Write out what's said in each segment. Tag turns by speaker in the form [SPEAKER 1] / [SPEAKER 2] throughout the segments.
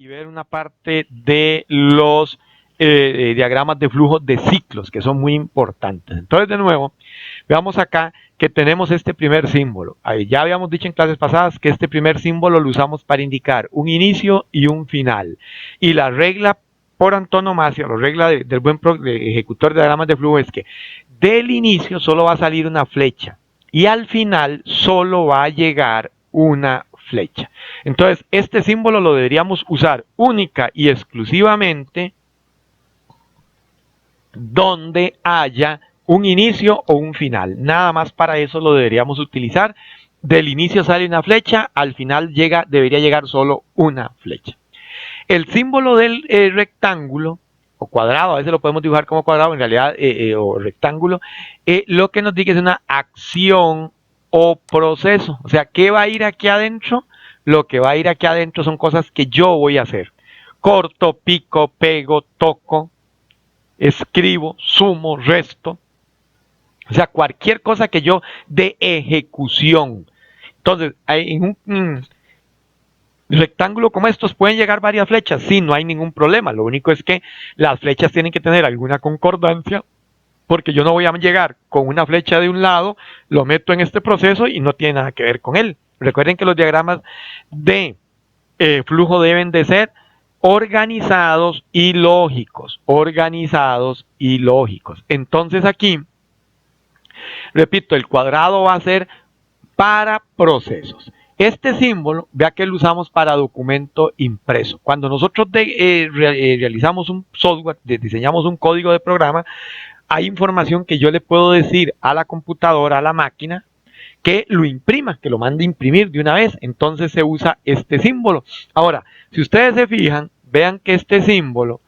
[SPEAKER 1] y ver una parte de los diagramas de flujo de ciclos, que son muy importantes. Entonces, de nuevo, veamos acá que tenemos este primer símbolo. Ahí ya habíamos dicho en clases pasadas que este primer símbolo lo usamos para indicar un inicio y un final. Y la regla por antonomasia, la regla del buen ejecutor de diagramas de flujo es que del inicio solo va a salir una flecha y al final solo va a llegar una flecha. Entonces, este símbolo lo deberíamos usar única y exclusivamente donde haya un inicio o un final. Nada más para eso lo deberíamos utilizar. Del inicio sale una flecha, al final debería llegar solo una flecha. El símbolo del rectángulo o cuadrado, a veces lo podemos dibujar como cuadrado, en realidad, o rectángulo, lo que nos dice es una acción o proceso. O sea, ¿qué va a ir aquí adentro? Lo que va a ir aquí adentro son cosas que yo voy a hacer. Corto, pico, pego, toco, escribo, sumo, resto. O sea, cualquier cosa que yo de ejecución. Entonces, en un rectángulo como estos pueden llegar varias flechas. Sí, no hay ningún problema. Lo único es que las flechas tienen que tener alguna concordancia, porque yo no voy a llegar con una flecha de un lado, lo meto en este proceso y no tiene nada que ver con él. Recuerden que los diagramas de flujo deben de ser organizados y lógicos. Organizados y lógicos. Entonces aquí, repito, el cuadrado va a ser para procesos. Este símbolo, vea que lo usamos para documento impreso. Cuando nosotros realizamos un software, diseñamos un código de programa, hay información que yo le puedo decir a la computadora, a la máquina, que lo imprima, que lo mande a imprimir de una vez. Entonces se usa este símbolo. Ahora, si ustedes se fijan, vean que este símbolo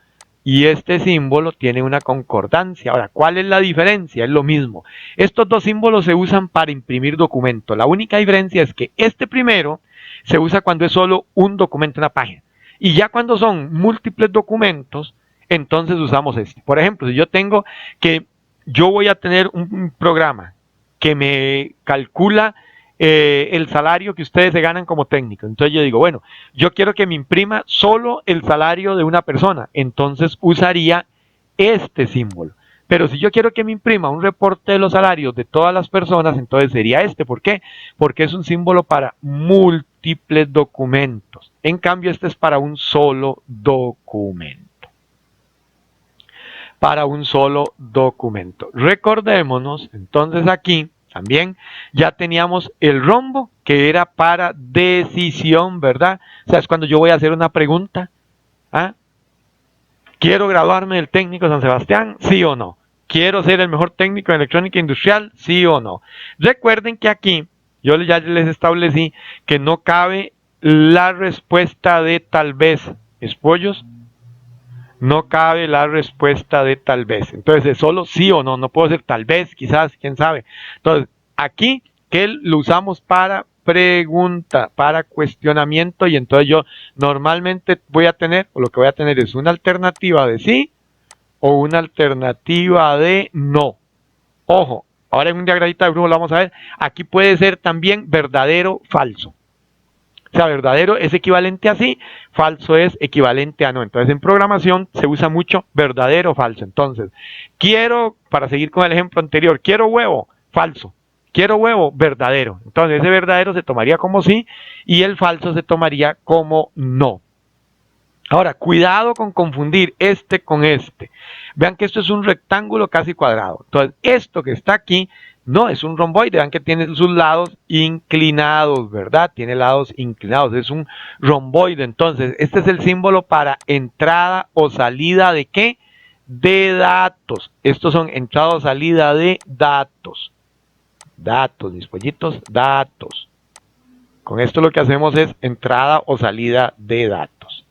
[SPEAKER 1] y este símbolo tienen una concordancia. Ahora, ¿cuál es la diferencia? Es lo mismo. Estos dos símbolos se usan para imprimir documentos. La única diferencia es que este primero se usa cuando es solo un documento en la página. Y ya cuando son múltiples documentos, entonces usamos este. Por ejemplo, si yo voy a tener un programa que me calcula el salario que ustedes se ganan como técnico. Entonces yo digo, bueno, yo quiero que me imprima solo el salario de una persona. Entonces usaría este símbolo. Pero si yo quiero que me imprima un reporte de los salarios de todas las personas, entonces sería este. ¿Por qué? Porque es un símbolo para múltiples documentos. En cambio, este es para un solo documento. Para un solo documento. Recordémonos, entonces aquí también ya teníamos el rombo, que era para decisión, ¿verdad? O sea, es cuando yo voy a hacer una pregunta. ¿Ah? ¿Quiero graduarme del técnico de San Sebastián? ¿Sí o no? ¿Quiero ser el mejor técnico en electrónica industrial? ¿Sí o no? Recuerden que aquí yo ya les establecí que no cabe la respuesta de tal vez. ¿Espollos? No cabe la respuesta de tal vez. Entonces es solo sí o no. No puedo ser tal vez, quizás, quién sabe. Entonces, aquí que lo usamos para pregunta, para cuestionamiento, y entonces yo normalmente voy a tener, o lo que voy a tener es una alternativa de sí o una alternativa de no. Ojo, ahora en un diagramita de flujo lo vamos a ver. Aquí puede ser también verdadero, falso. O sea, verdadero es equivalente a sí, falso es equivalente a no. Entonces, en programación se usa mucho verdadero o falso. Entonces, para seguir con el ejemplo anterior, quiero huevo, falso. Quiero huevo, verdadero. Entonces, ese verdadero se tomaría como sí y el falso se tomaría como no. Ahora, cuidado con confundir este con este. Vean que esto es un rectángulo casi cuadrado. Entonces, esto que está aquí no es un romboide. Vean que tiene sus lados inclinados, ¿verdad? Tiene lados inclinados. Es un romboide. Entonces, este es el símbolo para entrada o salida de ¿qué? De datos. Estos son entrada o salida de datos. Datos, mis pollitos, datos. Con esto lo que hacemos es entrada o salida de datos.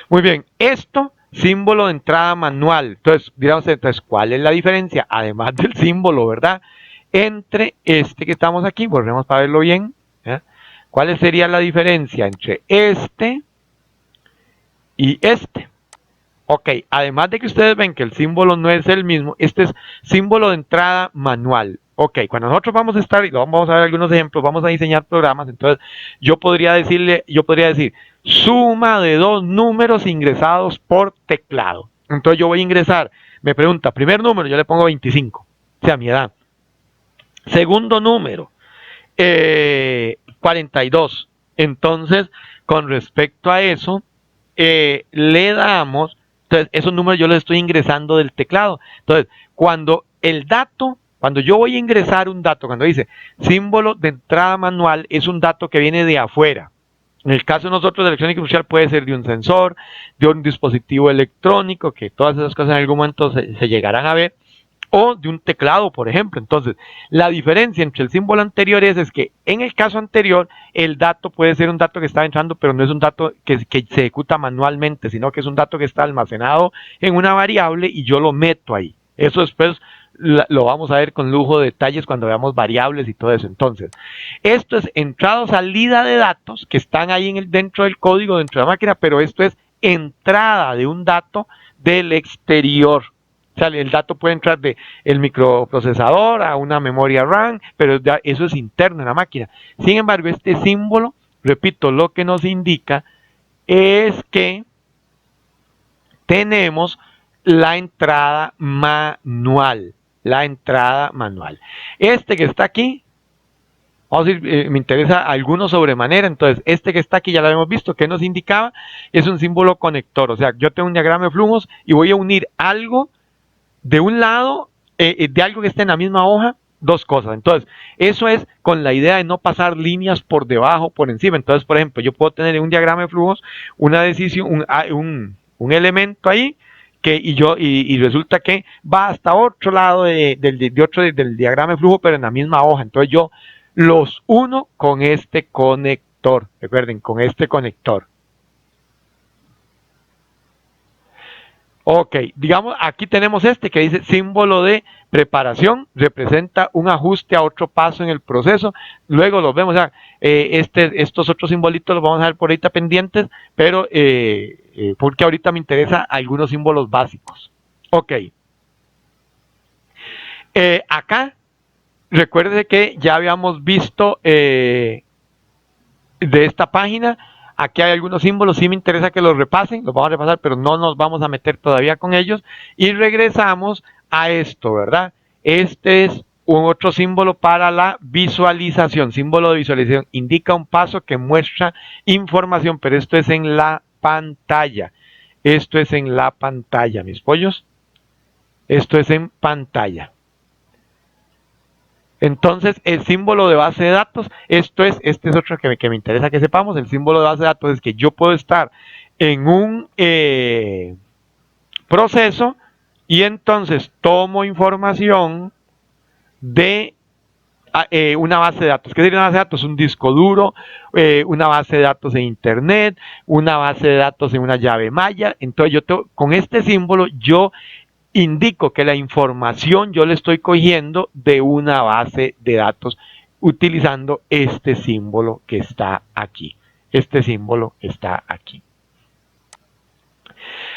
[SPEAKER 1] Muy bien, esto, símbolo de entrada manual. Entonces, digamos, ¿cuál es la diferencia? Además del símbolo, ¿verdad? Entre este que estamos aquí, volvemos para verlo bien. ¿eh? ¿Cuál sería la diferencia entre este y este? Ok, además de que ustedes ven que el símbolo no es el mismo, este es símbolo de entrada manual. Ok, cuando nosotros vamos a estar, y vamos a ver algunos ejemplos, vamos a diseñar programas, entonces yo podría decir, suma de dos números ingresados por teclado. Entonces yo voy a ingresar, me pregunta, primer número, yo le pongo 25, o sea, mi edad. Segundo número, 42. Entonces, con respecto a eso, le damos, entonces esos números yo los estoy ingresando del teclado. Entonces, cuando yo voy a ingresar un dato, cuando dice símbolo de entrada manual, es un dato que viene de afuera. En el caso de nosotros de electrónica industrial puede ser de un sensor, de un dispositivo electrónico, que todas esas cosas en algún momento se llegarán a ver, o de un teclado, por ejemplo. Entonces, la diferencia entre el símbolo anterior es que en el caso anterior, el dato puede ser un dato que está entrando, pero no es un dato que se ejecuta manualmente, sino que es un dato que está almacenado en una variable y yo lo meto ahí. Eso después lo vamos a ver con lujo de detalles cuando veamos variables y todo eso. Entonces, esto es entrada o salida de datos que están ahí dentro del código, dentro de la máquina, pero esto es entrada de un dato del exterior. O sea, el dato puede entrar del microprocesador a una memoria RAM, pero eso es interno en la máquina. Sin embargo, este símbolo, repito, lo que nos indica es que tenemos la entrada manual. La entrada manual. Este que está aquí, vamos a decir, me interesa alguno sobremanera. Entonces, este que está aquí ya lo hemos visto. ¿Qué nos indicaba? Es un símbolo conector. O sea, yo tengo un diagrama de flujos y voy a unir algo de un lado, de algo que esté en la misma hoja, dos cosas. Entonces, eso es con la idea de no pasar líneas por debajo, por encima. Entonces, por ejemplo, yo puedo tener en un diagrama de flujos una decisión, un elemento ahí, y resulta que va hasta otro lado del diagrama de flujo, pero en la misma hoja. Entonces yo los uno con este conector. Recuerden, con este conector. Ok, digamos, aquí tenemos este que dice símbolo de preparación, representa un ajuste a otro paso en el proceso. Luego los vemos, o sea, estos otros simbolitos los vamos a ver por ahorita pendientes, pero porque ahorita me interesa algunos símbolos básicos. Ok, acá, recuerde que ya habíamos visto de esta página. Aquí hay algunos símbolos, sí me interesa que los repasen, los vamos a repasar, pero no nos vamos a meter todavía con ellos. Y regresamos a esto, ¿verdad? Este es un otro símbolo para la visualización. Símbolo de visualización indica un paso que muestra información, pero esto es en la pantalla. Esto es en la pantalla, mis pollos. Esto es en pantalla. Entonces, el símbolo de base de datos, este es otro que me interesa que sepamos. El símbolo de base de datos es que yo puedo estar en un proceso y entonces tomo información de una base de datos. ¿Qué sería una base de datos? Un disco duro, una base de datos en internet, una base de datos en una llave maya. Entonces, con este símbolo yo indico que la información yo le estoy cogiendo de una base de datos utilizando este símbolo que está aquí. Este símbolo está aquí.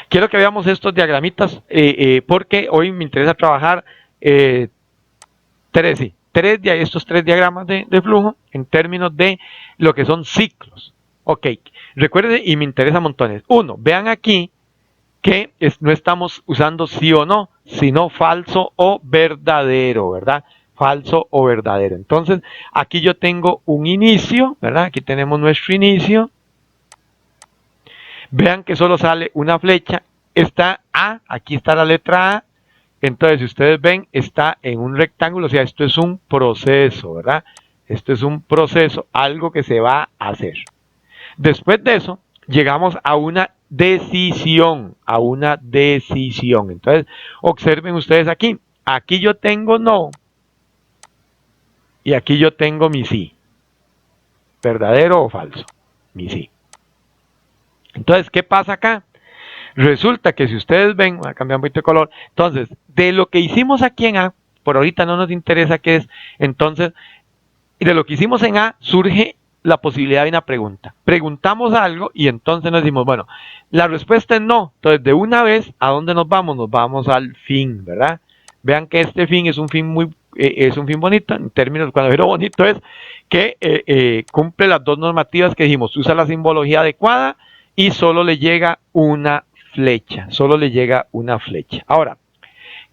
[SPEAKER 1] Quiero que veamos estos diagramitas porque hoy me interesa trabajar estos tres diagramas de flujo en términos de lo que son ciclos. Ok, recuerden y me interesa montones. Uno, vean aquí que no estamos usando sí o no, sino falso o verdadero, ¿verdad? Falso o verdadero. Entonces, aquí yo tengo un inicio, ¿verdad? Aquí tenemos nuestro inicio. Vean que solo sale una flecha. Está A, aquí está la letra A. Entonces, si ustedes ven, está en un rectángulo, o sea, esto es un proceso, ¿verdad? Esto es un proceso, algo que se va a hacer. Después de eso, llegamos a una decisión, Entonces, observen ustedes aquí. Aquí yo tengo no y aquí yo tengo mi sí. ¿Verdadero o falso? Mi sí. Entonces, ¿qué pasa acá? Resulta que si ustedes ven, voy a cambiar un poquito de color. Entonces, de lo que hicimos aquí en A, por ahorita no nos interesa qué es. Entonces, de lo que hicimos en A, surge la posibilidad de una pregunta. Preguntamos algo y entonces nos decimos, bueno, la respuesta es no. Entonces, de una vez, ¿a dónde nos vamos? Nos vamos al fin, ¿verdad? Vean que este fin es un fin es un fin bonito, en términos, cuando digo bonito es que cumple las dos normativas que dijimos, usa la simbología adecuada y solo le llega una flecha, solo le llega una flecha. Ahora,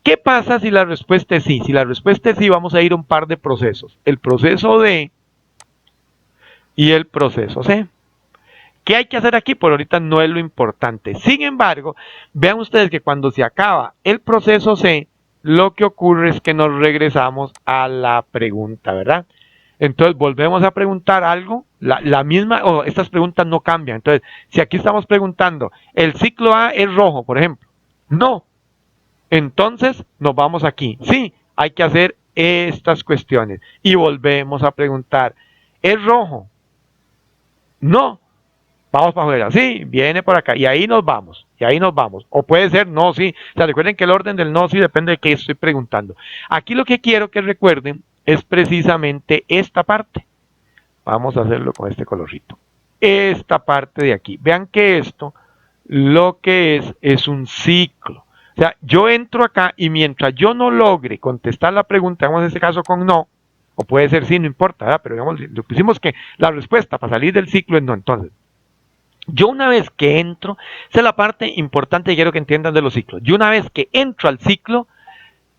[SPEAKER 1] ¿qué pasa si la respuesta es sí? Si la respuesta es sí, vamos a ir a un par de procesos, el proceso D y el proceso C. ¿Qué hay que hacer aquí? Por ahorita no es lo importante. Sin embargo, vean ustedes que cuando se acaba el proceso C, lo que ocurre es que nos regresamos a la pregunta, ¿verdad? Entonces volvemos a preguntar algo, la misma, o estas preguntas no cambian. Entonces, si aquí estamos preguntando, ¿el ciclo A es rojo, por ejemplo? No. Entonces, nos vamos aquí. Sí, hay que hacer estas cuestiones. Y volvemos a preguntar, ¿es rojo? No. Vamos para afuera, sí, viene por acá, y ahí nos vamos, y ahí nos vamos. O puede ser no, sí. O sea, recuerden que el orden del no, sí, depende de qué estoy preguntando. Aquí lo que quiero que recuerden es precisamente esta parte. Vamos a hacerlo con este colorcito. Esta parte de aquí. Vean que esto, lo que es un ciclo. O sea, yo entro acá y mientras yo no logre contestar la pregunta, vamos en este caso con no, o puede ser sí, no importa, ¿verdad? Pero digamos, le pusimos que la respuesta para salir del ciclo es no. Entonces, yo una vez que entro, esa es la parte importante que quiero que entiendan de los ciclos. Yo una vez que entro al ciclo,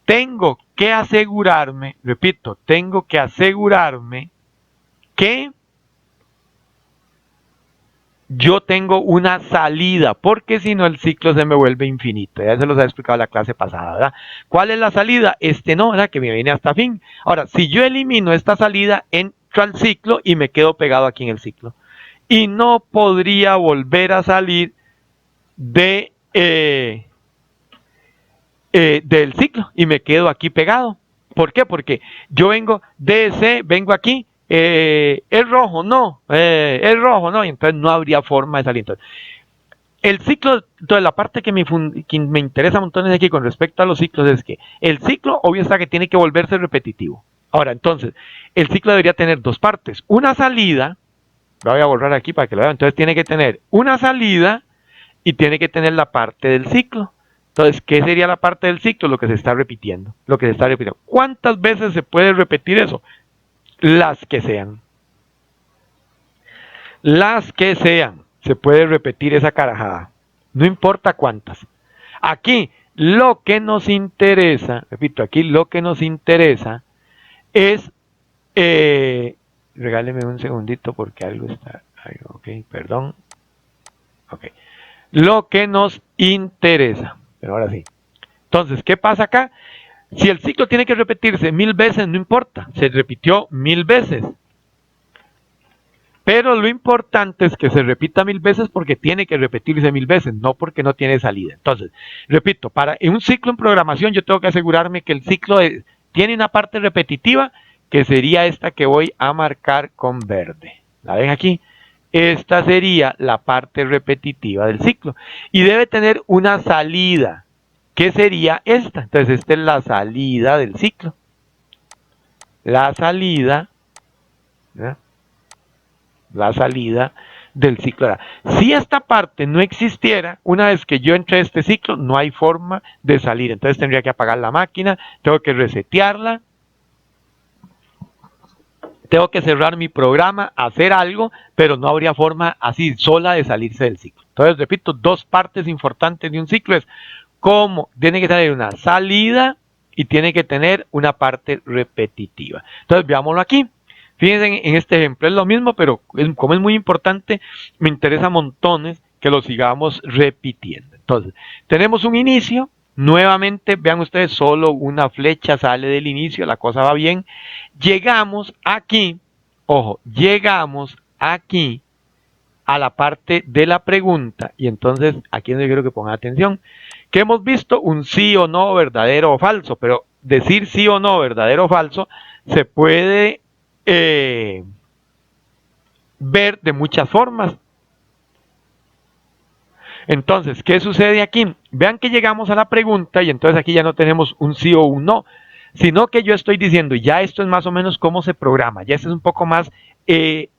[SPEAKER 1] tengo que asegurarme, repito, tengo que asegurarme que yo tengo una salida, porque si no el ciclo se me vuelve infinito. Ya se los he explicado en la clase pasada, ¿verdad? ¿Cuál es la salida? No, ¿verdad? Que me viene hasta fin. Ahora, si yo elimino esta salida, entro al ciclo y me quedo pegado aquí en el ciclo. Y no podría volver a salir del ciclo y me quedo aquí pegado. ¿Por qué? Porque yo vengo DC, vengo aquí, es rojo, no, es rojo, no, y entonces no habría forma de salir. Entonces, el ciclo, entonces la parte que me interesa montones aquí con respecto a los ciclos es que el ciclo, obvio está que tiene que volverse repetitivo. Ahora, entonces, el ciclo debería tener dos partes, una salida, lo voy a borrar aquí para que lo vean, entonces tiene que tener una salida y tiene que tener la parte del ciclo. Entonces, ¿qué sería la parte del ciclo? Lo que se está repitiendo. Lo que se está repitiendo. ¿Cuántas veces se puede repetir eso? Las que sean. Las que sean. Se puede repetir esa carajada. No importa cuántas. Aquí, lo que nos interesa, repito, aquí lo que nos interesa es, regáleme un segundito porque algo está, ok, perdón. Ok. Lo que nos interesa. Pero ahora sí. Entonces, ¿qué pasa acá? Si el ciclo tiene que repetirse 1000 veces, no importa, se repitió 1000 veces. Pero lo importante es que se repita 1000 veces porque tiene que repetirse 1000 veces, no porque no tiene salida. Entonces, repito, para un ciclo en programación yo tengo que asegurarme que el ciclo tiene una parte repetitiva que sería esta que voy a marcar con verde. ¿La ven aquí? Esta sería la parte repetitiva del ciclo. Y debe tener una salida. ¿Qué sería esta? Entonces, esta es la salida del ciclo. La salida, ¿verdad? La salida del ciclo. Ahora, si esta parte no existiera, una vez que yo entre a este ciclo, no hay forma de salir. Entonces tendría que apagar la máquina, tengo que resetearla, tengo que cerrar mi programa, hacer algo, pero no habría forma así sola de salirse del ciclo. Entonces, repito, dos partes importantes de un ciclo es cómo tiene que tener una salida y tiene que tener una parte repetitiva. Entonces, veámoslo aquí. Fíjense en este ejemplo, es lo mismo, pero como es muy importante, me interesa montones que lo sigamos repitiendo. Entonces, tenemos un inicio. Nuevamente, vean ustedes, solo una flecha sale del inicio, la cosa va bien. Llegamos aquí, ojo, llegamos aquí a la parte de la pregunta, y entonces aquí es donde quiero que pongan atención, que hemos visto un sí o no, verdadero o falso, pero decir sí o no, verdadero o falso, se puede ver de muchas formas. Entonces, ¿qué sucede aquí? Vean que llegamos a la pregunta y entonces aquí ya no tenemos un sí o un no, sino que yo estoy diciendo, ya esto es más o menos cómo se programa, ya esto es un poco más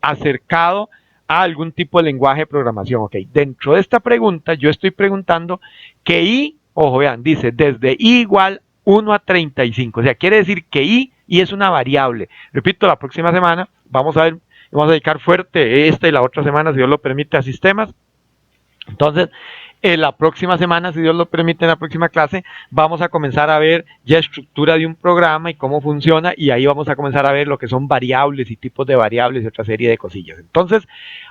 [SPEAKER 1] acercado a algún tipo de lenguaje de programación. Ok, dentro de esta pregunta yo estoy preguntando que i, ojo, vean, dice desde i igual 1 a 35. O sea, quiere decir que y es una variable. Repito, la próxima semana vamos a dedicar fuerte esta y la otra semana, si Dios lo permite, a sistemas. Entonces, la próxima semana, si Dios lo permite, en la próxima clase, vamos a comenzar a ver ya estructura de un programa y cómo funciona, y ahí vamos a comenzar a ver lo que son variables y tipos de variables y otra serie de cosillas. Entonces,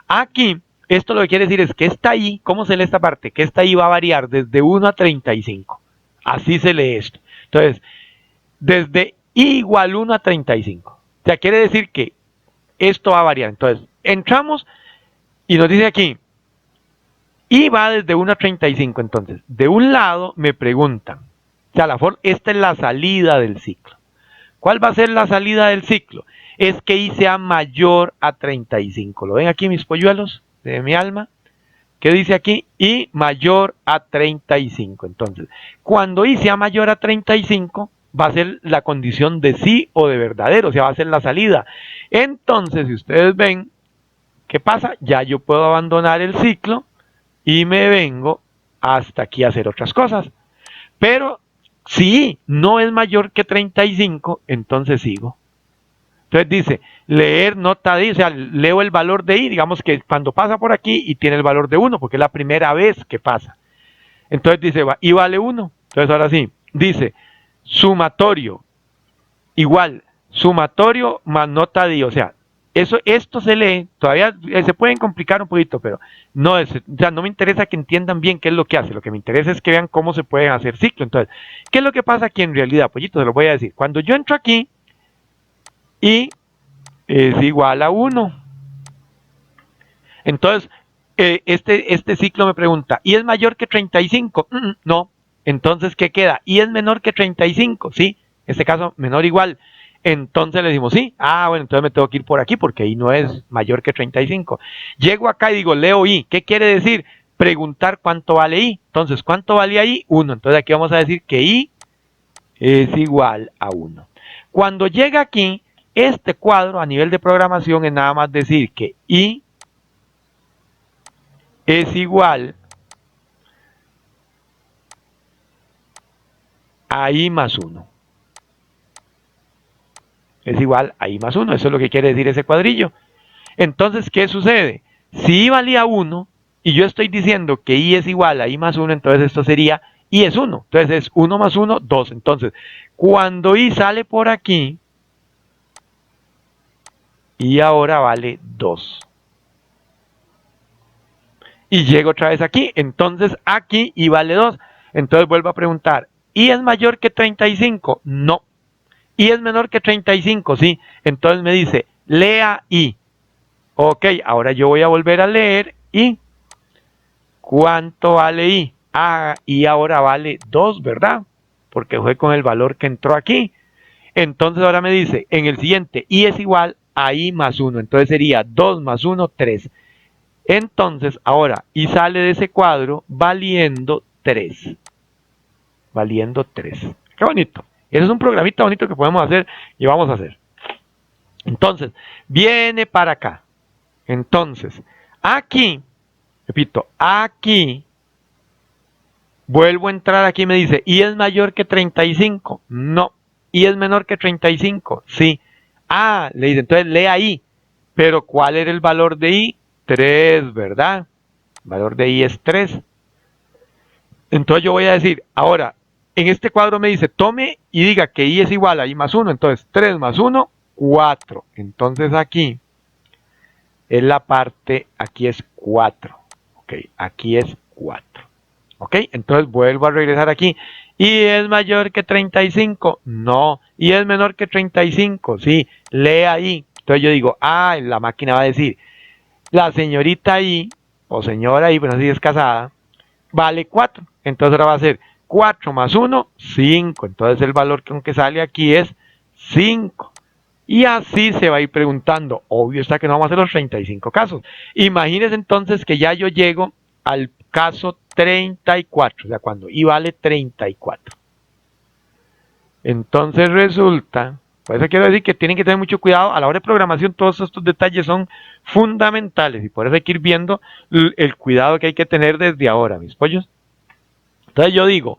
[SPEAKER 1] aquí, esto lo que quiere decir es que esta i, ¿cómo se lee esta parte? Que esta i va a variar desde 1 a 35. Así se lee esto. Entonces, desde i igual 1 a 35. O sea, quiere decir que esto va a variar. Entonces, entramos y nos dice aquí, y va desde 1 a 35. Entonces, de un lado me preguntan, o sea, esta es la salida del ciclo. ¿Cuál va a ser la salida del ciclo? Es que i sea mayor a 35. ¿Lo ven aquí, mis polluelos de mi alma? ¿Qué dice aquí? I mayor a 35. Entonces, cuando i sea mayor a 35, va a ser la condición de sí o de verdadero, o sea, va a ser la salida. Entonces, si ustedes ven, ¿qué pasa? Ya yo puedo abandonar el ciclo y me vengo hasta aquí a hacer otras cosas. Pero si no es mayor que 35, entonces sigo. Entonces dice, leer nota de i, o sea, leo el valor de i, digamos que cuando pasa por aquí y tiene el valor de 1, porque es la primera vez que pasa. Entonces dice, i vale 1. Entonces ahora sí, dice, sumatorio, igual, sumatorio más nota de i, o sea, esto se lee, todavía se pueden complicar un poquito, pero no, o sea, no me interesa que entiendan bien qué es lo que hace, lo que me interesa es que vean cómo se pueden hacer ciclos. Entonces, ¿qué es lo que pasa aquí en realidad, pollito? Se lo voy a decir. Cuando yo entro aquí, y es igual a 1. Entonces, este ciclo me pregunta, ¿y es mayor que 35? No. Entonces, ¿qué queda? ¿Y es menor que 35? Sí, en este caso, menor o igual. Entonces le decimos, sí, bueno, entonces me tengo que ir por aquí porque i no es mayor que 35. Llego acá y digo, leo i. ¿Qué quiere decir? Preguntar cuánto vale i. Entonces, ¿cuánto valía i? 1. Entonces aquí vamos a decir que i es igual a 1. Cuando llega aquí, este cuadro a nivel de programación es nada más decir que i es igual a i más 1. Es igual a i más 1, eso es lo que quiere decir ese cuadrillo. Entonces, ¿qué sucede? Si i valía 1 y yo estoy diciendo que i es igual a i más 1, entonces esto sería i es 1. Entonces es 1 más 1, 2. Entonces, cuando i sale por aquí, i ahora vale 2. Y llego otra vez aquí, entonces aquí i vale 2. Entonces vuelvo a preguntar, ¿i es mayor que 35? No. ¿I es menor que 35? Sí. Entonces me dice, lea i. Ok, ahora yo voy a volver a leer i. ¿Cuánto vale i? I ahora vale 2, ¿verdad? Porque fue con el valor que entró aquí. Entonces ahora me dice, en el siguiente, i es igual a i más 1. Entonces sería 2 más 1, 3. Entonces ahora i sale de ese cuadro valiendo 3. Valiendo 3. Qué bonito. Ese es un programita bonito que podemos hacer y vamos a hacer. Entonces, viene para acá. Entonces, aquí, repito, aquí, vuelvo a entrar aquí y me dice, ¿i es mayor que 35? No. ¿I es menor que 35? Sí. Le dice, entonces lea i. Pero ¿cuál era el valor de i? 3, ¿verdad? El valor de i es 3. Entonces yo voy a decir, ahora, en este cuadro me dice, tome y diga que i es igual a i más 1. Entonces, 3 más 1, 4. Entonces aquí es la parte, aquí es 4. Ok, aquí es 4. Ok, entonces vuelvo a regresar aquí. ¿Y es mayor que 35? No. ¿Y es menor que 35? Sí. Lea ahí. Entonces yo digo, la máquina va a decir, la señorita I, o señora I, pues así es casada, vale 4. Entonces ahora va a ser 4 más 1, 5. Entonces el valor que sale aquí es 5. Y así se va a ir preguntando. Obvio está que no vamos a hacer los 35 casos. Imagínense entonces que ya yo llego al caso 34, o sea, cuando i vale 34. Entonces resulta, por eso quiero decir que tienen que tener mucho cuidado a la hora de programación, todos estos detalles son fundamentales y por eso hay que ir viendo el cuidado que hay que tener desde ahora, mis pollos. Entonces yo digo,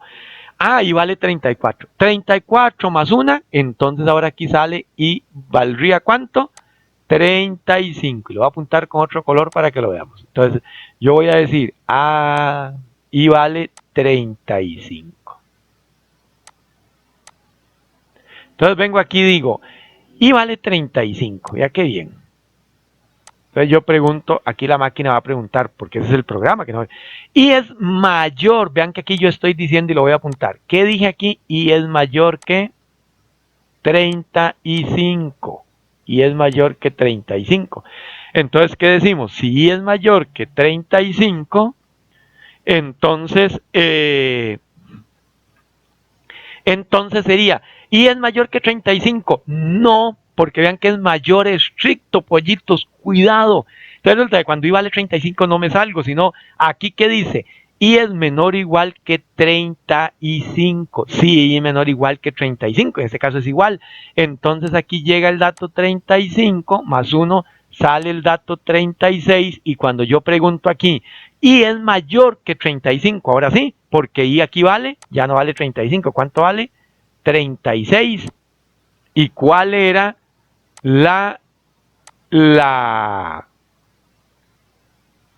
[SPEAKER 1] y vale 34. 34 más 1, entonces ahora aquí sale y valdría ¿cuánto? 35. Y lo voy a apuntar con otro color para que lo veamos. Entonces yo voy a decir y vale 35. Entonces vengo aquí y digo, y vale 35. Ya qué bien. Entonces yo pregunto, aquí la máquina va a preguntar, porque ese es el programa que no. Y es mayor, vean que aquí yo estoy diciendo y lo voy a apuntar. ¿Qué dije aquí? Y es mayor que 35. Y es mayor que 35. Entonces, ¿qué decimos? Si es mayor que 35, entonces, entonces sería, ¿y es mayor que 35? No, porque vean que es mayor estricto, pollitos, cuidado. Entonces resulta que cuando I vale 35 no me salgo, sino aquí que dice, y es menor o igual que 35. Sí, y es menor o igual que 35, en este caso es igual. Entonces aquí llega el dato 35, más 1 sale el dato 36, y cuando yo pregunto aquí, y es mayor que 35, ahora sí, porque I aquí vale, ya no vale 35, ¿cuánto vale? 36. ¿Y cuál era la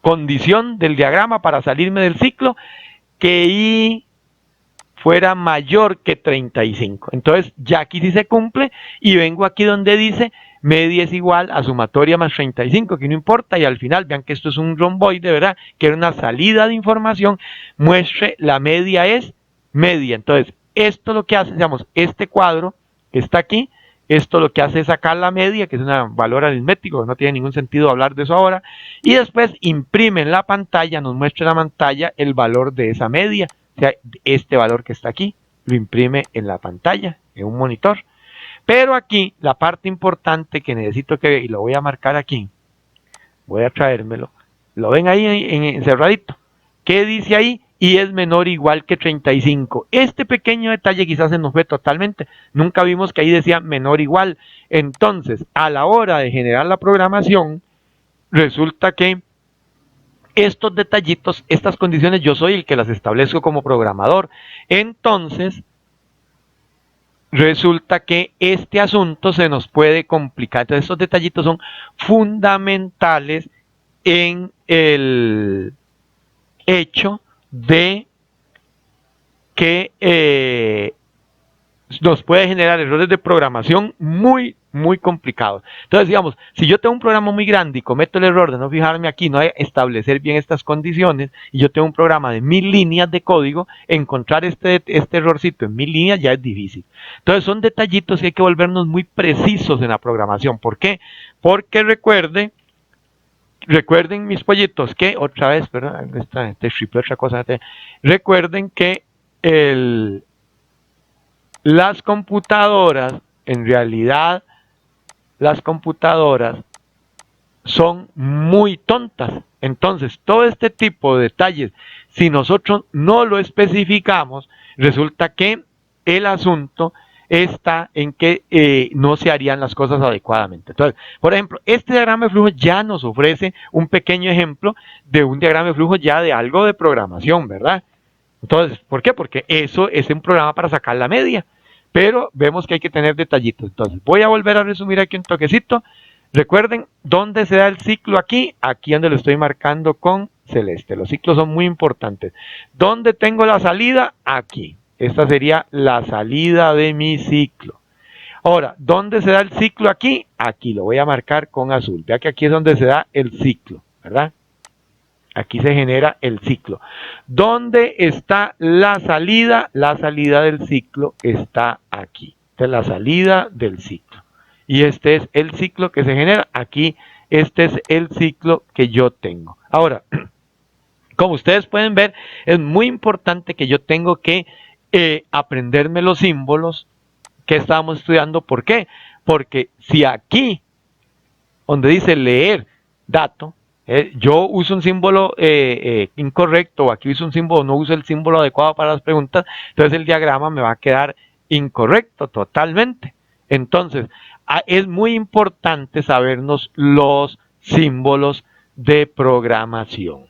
[SPEAKER 1] condición del diagrama para salirme del ciclo? Que I fuera mayor que 35. Entonces ya aquí sí se cumple, y vengo aquí donde dice media es igual a sumatoria más 35, que no importa, y al final vean que esto es un romboide, ¿verdad? Que era una salida de información, muestre la media es media. Entonces esto lo que hace, digamos, este cuadro que está aquí, esto lo que hace es sacar la media, que es un valor aritmético, no tiene ningún sentido hablar de eso ahora, y después imprime en la pantalla, nos muestra en la pantalla el valor de esa media. O sea, este valor que está aquí lo imprime en la pantalla, en un monitor. Pero aquí la parte importante que necesito que vean, y lo voy a marcar aquí, voy a traérmelo, lo ven ahí encerradito. ¿Qué dice ahí? Y es menor o igual que 35. Este pequeño detalle quizás se nos ve totalmente. Nunca vimos que ahí decía menor o igual. Entonces, a la hora de generar la programación, resulta que estos detallitos, estas condiciones, yo soy el que las establezco como programador. Entonces, resulta que este asunto se nos puede complicar. Entonces, estos detallitos son fundamentales en el hecho de que nos puede generar errores de programación muy, muy complicados. Entonces, digamos, si yo tengo un programa muy grande y cometo el error de no fijarme aquí, no de establecer bien estas condiciones, y yo tengo un programa de 1000 líneas de código, encontrar este errorcito en 1000 líneas ya es difícil. Entonces, son detallitos que hay que volvernos muy precisos en la programación. ¿Por qué? Porque recuerden mis pollitos que, otra vez, perdón, otra cosa, recuerden que las computadoras, en realidad, las computadoras son muy tontas. Entonces, todo este tipo de detalles, si nosotros no lo especificamos, resulta que el asunto está en que no se harían las cosas adecuadamente. Entonces, por ejemplo, este diagrama de flujo ya nos ofrece un pequeño ejemplo de un diagrama de flujo ya de algo de programación, ¿verdad? Entonces, ¿por qué? Porque eso es un programa para sacar la media. Pero vemos que hay que tener detallitos. Entonces, voy a volver a resumir aquí un toquecito. Recuerden, ¿dónde se da el ciclo aquí? Aquí donde lo estoy marcando con celeste. Los ciclos son muy importantes. ¿Dónde tengo la salida? Aquí. Esta sería la salida de mi ciclo. Ahora, ¿dónde se da el ciclo aquí? Aquí lo voy a marcar con azul. Vea que aquí es donde se da el ciclo, ¿verdad? Aquí se genera el ciclo. ¿Dónde está la salida? La salida del ciclo está aquí. Esta es la salida del ciclo. Y este es el ciclo que se genera. Aquí, este es el ciclo que yo tengo. Ahora, como ustedes pueden ver, es muy importante que yo tengo que aprenderme los símbolos que estábamos estudiando. ¿Por qué? Porque si aquí, donde dice leer dato, yo uso un símbolo incorrecto, o aquí uso un símbolo, no uso el símbolo adecuado para las preguntas, entonces el diagrama me va a quedar incorrecto totalmente. Entonces, es muy importante sabernos los símbolos de programación.